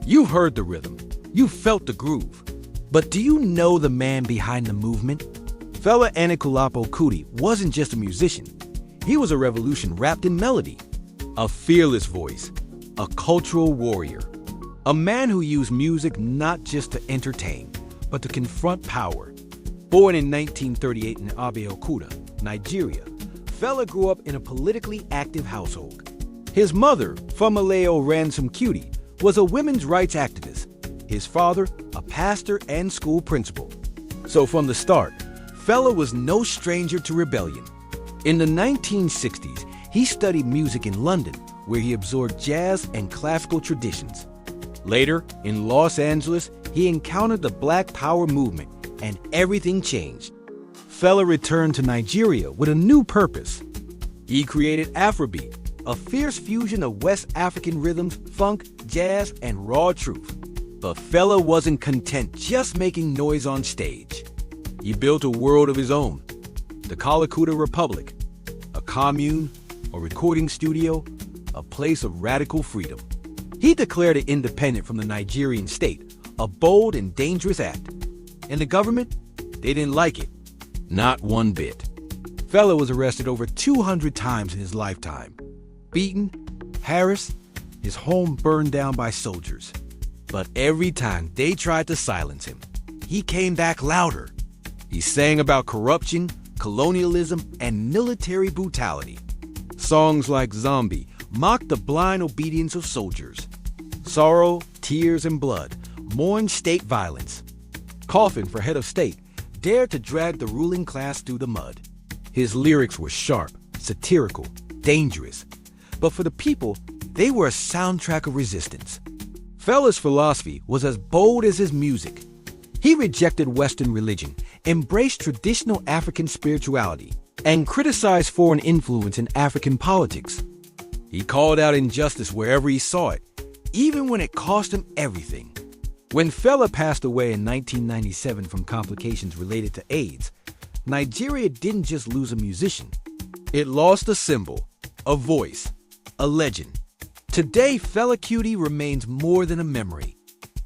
You've heard the rhythm, you've felt the groove. But do you know the man behind the movement? Fela Anikulapo Kuti wasn't just a musician. He was a revolution wrapped in melody. A fearless voice, a cultural warrior. A man who used music not just to entertain, but to confront power. Born in 1938 in Abeokuta, Nigeria, Fela grew up in a politically active household. His mother, Fumaleo Ransom Kuti, was a women's rights activist. His father, a pastor and school principal. So from the start, Fela was no stranger to rebellion. In the 1960s, he studied music in London, where he absorbed jazz and classical traditions. Later, in Los Angeles, he encountered the Black Power movement, and everything changed. Fela returned to Nigeria with a new purpose. He created Afrobeat, a fierce fusion of West African rhythms, funk, jazz, and raw truth. But Fela wasn't content just making noise on stage. He built a world of his own. The Kalakuta Republic, a commune, a recording studio, a place of radical freedom. He declared it independent from the Nigerian state, a bold and dangerous act. And the government, they didn't like it. Not one bit. Fela was arrested over 200 times in his lifetime. Beaten, harassed, his home burned down by soldiers. But every time they tried to silence him, he came back louder. He sang about corruption, colonialism, and military brutality. Songs like Zombie mocked the blind obedience of soldiers. Sorrow, Tears, and Blood mourned state violence. Coffin for Head of State dared to drag the ruling class through the mud. His lyrics were sharp, satirical, dangerous. But for the people, they were a soundtrack of resistance. Fela's philosophy was as bold as his music. He rejected Western religion, embraced traditional African spirituality, and criticized foreign influence in African politics. He called out injustice wherever he saw it, even when it cost him everything. When Fela passed away in 1997 from complications related to AIDS, Nigeria didn't just lose a musician. It lost a symbol, a voice, a legend. Today, Fela Kuti remains more than a memory.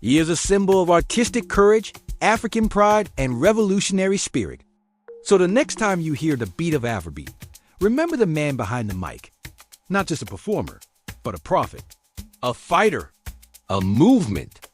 He is a symbol of artistic courage, African pride, and revolutionary spirit. So the next time you hear the beat of Afrobeat, remember the man behind the mic. Not just a performer, but a prophet, a fighter, a movement.